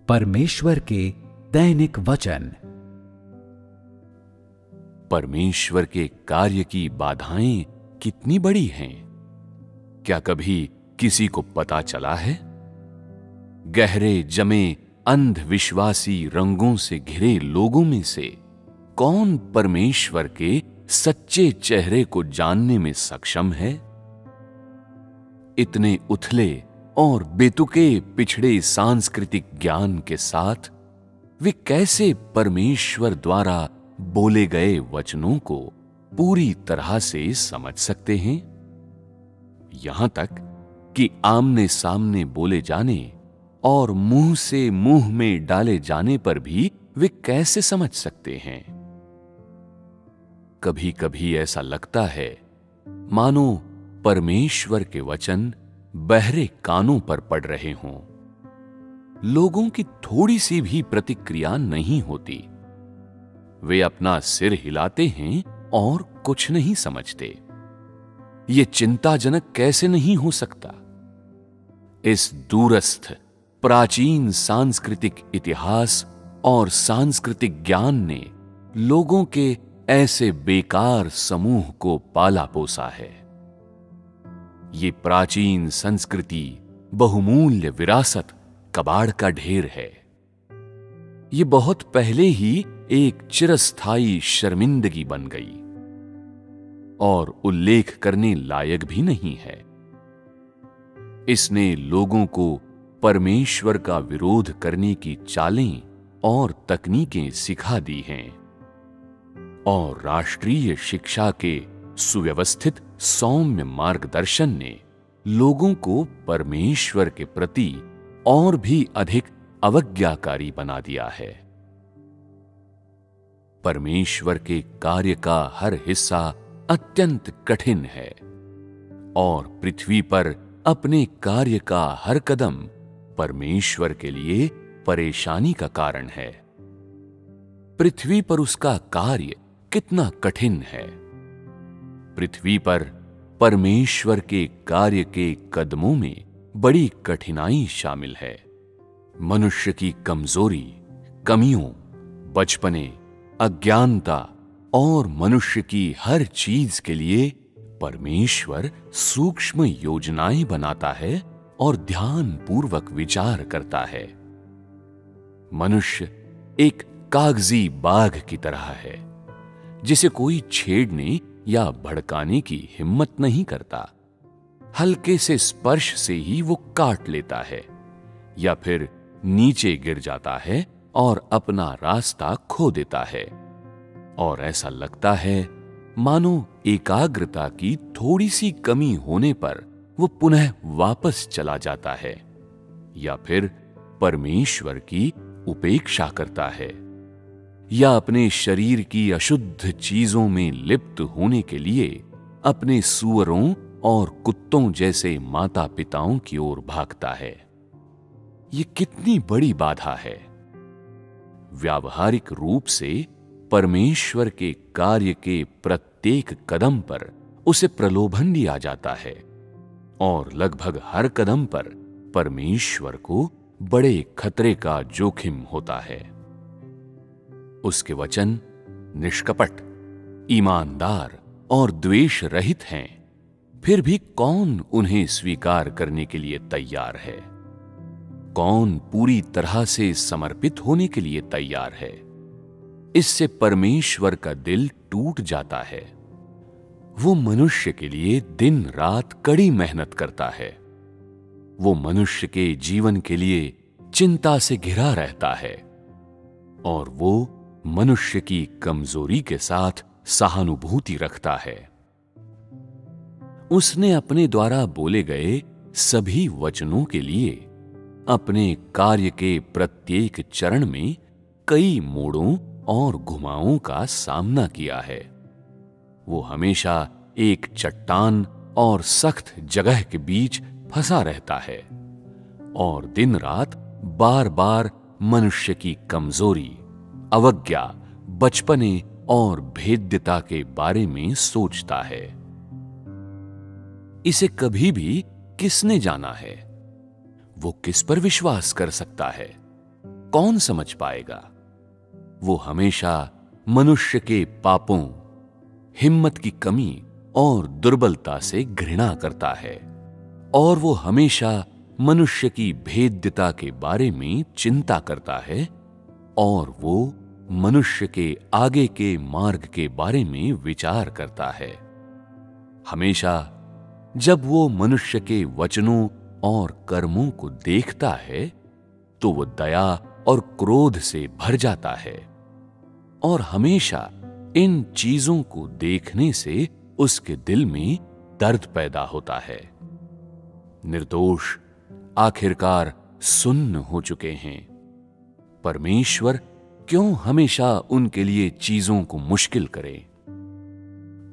परमेश्वर के दैनिक वचन। परमेश्वर के कार्य की बाधाएं कितनी बड़ी हैं, क्या कभी किसी को पता चला है? गहरे जमे अंधविश्वासी रंगों से घिरे लोगों में से कौन परमेश्वर के सच्चे चेहरे को जानने में सक्षम है? इतने उथले और बेतुके पिछड़े सांस्कृतिक ज्ञान के साथ वे कैसे परमेश्वर द्वारा बोले गए वचनों को पूरी तरह से समझ सकते हैं? यहां तक कि आमने सामने बोले जाने और मुंह से मुंह में डाले जाने पर भी वे कैसे समझ सकते हैं? कभी कभी ऐसा लगता है मानो परमेश्वर के वचन बहरे कानों पर पड़ रहे हों। लोगों की थोड़ी सी भी प्रतिक्रिया नहीं होती। वे अपना सिर हिलाते हैं और कुछ नहीं समझते। ये चिंताजनक कैसे नहीं हो सकता? इस दूरस्थ प्राचीन सांस्कृतिक इतिहास और सांस्कृतिक ज्ञान ने लोगों के ऐसे बेकार समूह को पाला पोसा है। ये प्राचीन संस्कृति बहुमूल्य विरासत कबाड़ का ढेर है। ये बहुत पहले ही एक चिरस्थायी शर्मिंदगी बन गई और उल्लेख करने लायक भी नहीं है। इसने लोगों को परमेश्वर का विरोध करने की चालें और तकनीकें सिखा दी हैं और राष्ट्रीय शिक्षा के सुव्यवस्थित सौम्य मार्गदर्शन ने लोगों को परमेश्वर के प्रति और भी अधिक अवज्ञाकारी बना दिया है। परमेश्वर के कार्य का हर हिस्सा अत्यंत कठिन है और पृथ्वी पर अपने कार्य का हर कदम परमेश्वर के लिए परेशानी का कारण है। पृथ्वी पर उसका कार्य कितना कठिन है। पृथ्वी पर परमेश्वर के कार्य के कदमों में बड़ी कठिनाई शामिल है। मनुष्य की कमजोरी, कमियों, बचपने, अज्ञानता और मनुष्य की हर चीज के लिए परमेश्वर सूक्ष्म योजनाएं बनाता है और ध्यानपूर्वक विचार करता है। मनुष्य एक कागजी बाघ की तरह है जिसे कोई छेड़ने या भड़काने की हिम्मत नहीं करता। हल्के से स्पर्श से ही वो काट लेता है या फिर नीचे गिर जाता है और अपना रास्ता खो देता है। और ऐसा लगता है मानो एकाग्रता की थोड़ी सी कमी होने पर वो पुनः वापस चला जाता है या फिर परमेश्वर की उपेक्षा करता है या अपने शरीर की अशुद्ध चीजों में लिप्त होने के लिए अपने सूअरों और कुत्तों जैसे माता पिताओं की ओर भागता है। ये कितनी बड़ी बाधा है। व्यावहारिक रूप से परमेश्वर के कार्य के प्रत्येक कदम पर उसे प्रलोभन दिया जाता है और लगभग हर कदम पर परमेश्वर को बड़े खतरे का जोखिम होता है। उसके वचन निष्कपट, ईमानदार और द्वेष रहित हैं, फिर भी कौन उन्हें स्वीकार करने के लिए तैयार है? कौन पूरी तरह से समर्पित होने के लिए तैयार है? इससे परमेश्वर का दिल टूट जाता है। वो मनुष्य के लिए दिन रात कड़ी मेहनत करता है। वो मनुष्य के जीवन के लिए चिंता से घिरा रहता है और वो मनुष्य की कमजोरी के साथ सहानुभूति रखता है। उसने अपने द्वारा बोले गए सभी वचनों के लिए अपने कार्य के प्रत्येक चरण में कई मोड़ों और घुमावों का सामना किया है। वो हमेशा एक चट्टान और सख्त जगह के बीच फंसा रहता है और दिन रात बार बार मनुष्य की कमजोरी, अवज्ञा, बचपने और भेद्यता के बारे में सोचता है। इसे कभी भी किसने जाना है? वो किस पर विश्वास कर सकता है? कौन समझ पाएगा? वो हमेशा मनुष्य के पापों, हिम्मत की कमी और दुर्बलता से घृणा करता है, और वो हमेशा मनुष्य की भेद्यता के बारे में चिंता करता है, और वो मनुष्य के आगे के मार्ग के बारे में विचार करता है। हमेशा जब वो मनुष्य के वचनों और कर्मों को देखता है तो वो दया और क्रोध से भर जाता है, और हमेशा इन चीजों को देखने से उसके दिल में दर्द पैदा होता है। निर्दोष आखिरकार सुन्न हो चुके हैं। परमेश्वर क्यों हमेशा उनके लिए चीजों को मुश्किल करे?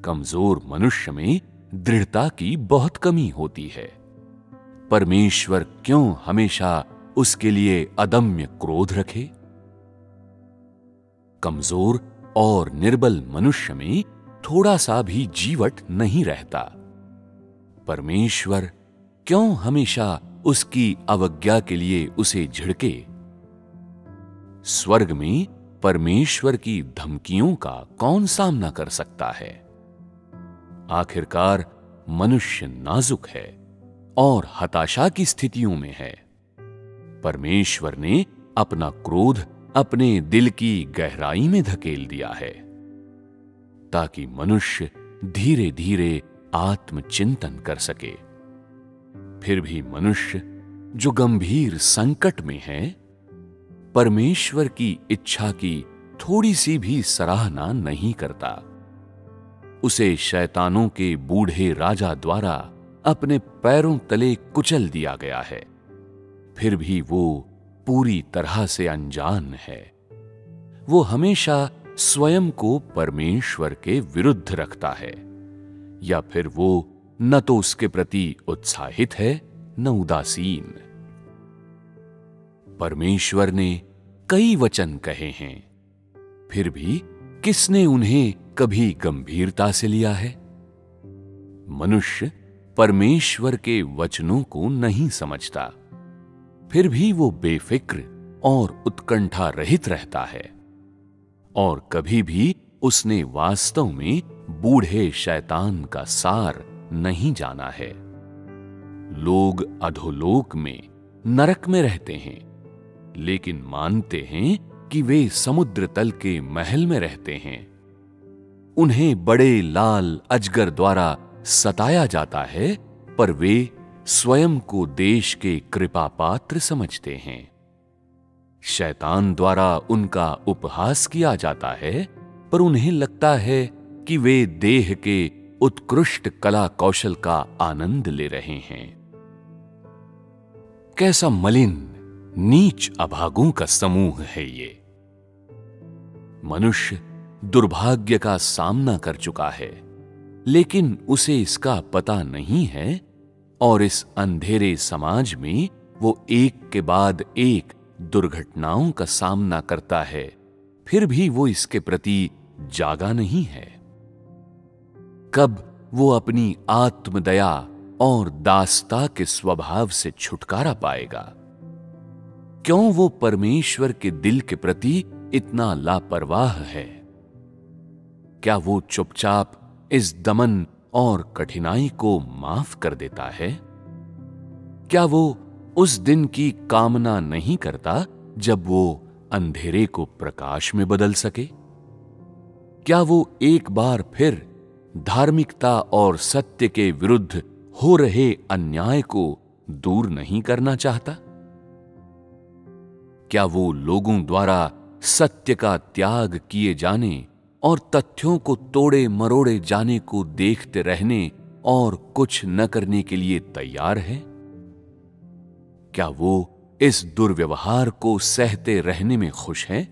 कमजोर मनुष्य में दृढ़ता की बहुत कमी होती है। परमेश्वर क्यों हमेशा उसके लिए अदम्य क्रोध रखे? कमजोर और निर्बल मनुष्य में थोड़ा सा भी जीवट नहीं रहता। परमेश्वर क्यों हमेशा उसकी अवज्ञा के लिए उसे झिड़के? स्वर्ग में परमेश्वर की धमकियों का कौन सामना कर सकता है? आखिरकार मनुष्य नाजुक है और हताशा की स्थितियों में है। परमेश्वर ने अपना क्रोध अपने दिल की गहराई में धकेल दिया है, ताकि मनुष्य धीरे धीरे आत्मचिंतन कर सके। फिर भी मनुष्य जो गंभीर संकट में है, परमेश्वर की इच्छा की थोड़ी सी भी सराहना नहीं करता। उसे शैतानों के बूढ़े राजा द्वारा अपने पैरों तले कुचल दिया गया है, फिर भी वो पूरी तरह से अनजान है। वो हमेशा स्वयं को परमेश्वर के विरुद्ध रखता है, या फिर वो न तो उसके प्रति उत्साहित है न उदासीन। परमेश्वर ने कई वचन कहे हैं, फिर भी किसने उन्हें कभी गंभीरता से लिया है? मनुष्य परमेश्वर के वचनों को नहीं समझता, फिर भी वो बेफिक्र और उत्कंठा रहित रहता है, और कभी भी उसने वास्तव में बूढ़े शैतान का सार नहीं जाना है। लोग अधोलोक में, नरक में रहते हैं, लेकिन मानते हैं कि वे समुद्र तल के महल में रहते हैं। उन्हें बड़े लाल अजगर द्वारा सताया जाता है, पर वे स्वयं को देश के कृपा पात्र समझते हैं। शैतान द्वारा उनका उपहास किया जाता है, पर उन्हें लगता है कि वे देह के उत्कृष्ट कला कौशल का आनंद ले रहे हैं। कैसा मलिन, नीच अभागों का समूह है ये। मनुष्य दुर्भाग्य का सामना कर चुका है, लेकिन उसे इसका पता नहीं है, और इस अंधेरे समाज में वो एक के बाद एक दुर्घटनाओं का सामना करता है, फिर भी वो इसके प्रति जागा नहीं है। कब वो अपनी आत्मदया और दासता के स्वभाव से छुटकारा पाएगा? क्यों वो परमेश्वर के दिल के प्रति इतना लापरवाह है? क्या वो चुपचाप इस दमन और कठिनाई को माफ कर देता है? क्या वो उस दिन की कामना नहीं करता जब वो अंधेरे को प्रकाश में बदल सके? क्या वो एक बार फिर धार्मिकता और सत्य के विरुद्ध हो रहे अन्याय को दूर नहीं करना चाहता? क्या वो लोगों द्वारा सत्य का त्याग किए जाने और तथ्यों को तोड़े मरोड़े जाने को देखते रहने और कुछ न करने के लिए तैयार है? क्या वो इस दुर्व्यवहार को सहते रहने में खुश है?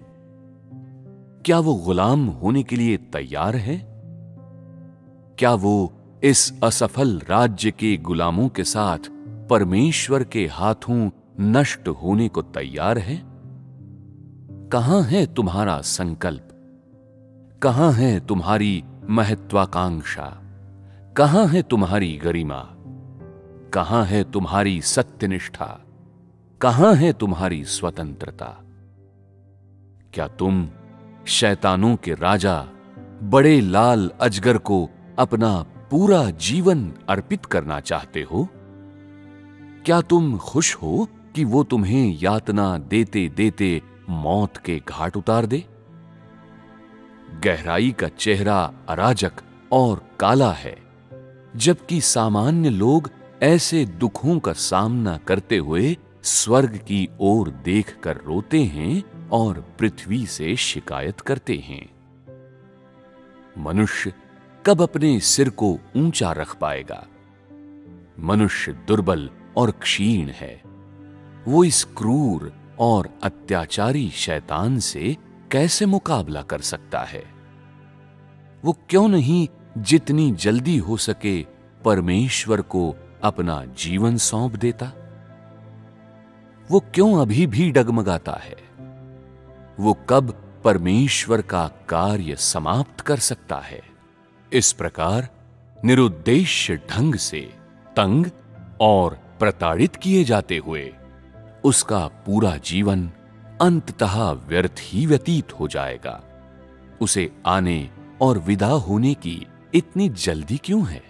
क्या वो गुलाम होने के लिए तैयार है? क्या वो इस असफल राज्य के गुलामों के साथ परमेश्वर के हाथों नष्ट होने को तैयार है? कहां है तुम्हारा संकल्प? कहां है तुम्हारी महत्वाकांक्षा? कहां है तुम्हारी गरिमा? कहां है तुम्हारी सत्यनिष्ठा? कहां है तुम्हारी स्वतंत्रता? क्या तुम शैतानों के राजा बड़े लाल अजगर को अपना पूरा जीवन अर्पित करना चाहते हो? क्या तुम खुश हो कि वो तुम्हें यातना देते देते मौत के घाट उतार दे? गहराई का चेहरा अराजक और काला है, जबकि सामान्य लोग ऐसे दुखों का सामना करते हुए स्वर्ग की ओर देखकर रोते हैं और पृथ्वी से शिकायत करते हैं। मनुष्य कब अपने सिर को ऊंचा रख पाएगा? मनुष्य दुर्बल और क्षीण है। वो इस क्रूर और अत्याचारी शैतान से कैसे मुकाबला कर सकता है? वो क्यों नहीं जितनी जल्दी हो सके परमेश्वर को अपना जीवन सौंप देता? वो क्यों अभी भी डगमगाता है? वो कब परमेश्वर का कार्य समाप्त कर सकता है? इस प्रकार निरुद्देश्य ढंग से तंग और प्रताड़ित किए जाते हुए उसका पूरा जीवन अंततः व्यर्थ ही व्यतीत हो जाएगा। उसे आने और विदा होने की इतनी जल्दी क्यों है?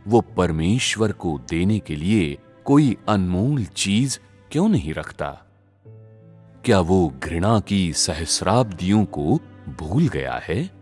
वो परमेश्वर को देने के लिए कोई अनमोल चीज क्यों नहीं रखता? क्या वो घृणा की सहस्राब्दियों को भूल गया है?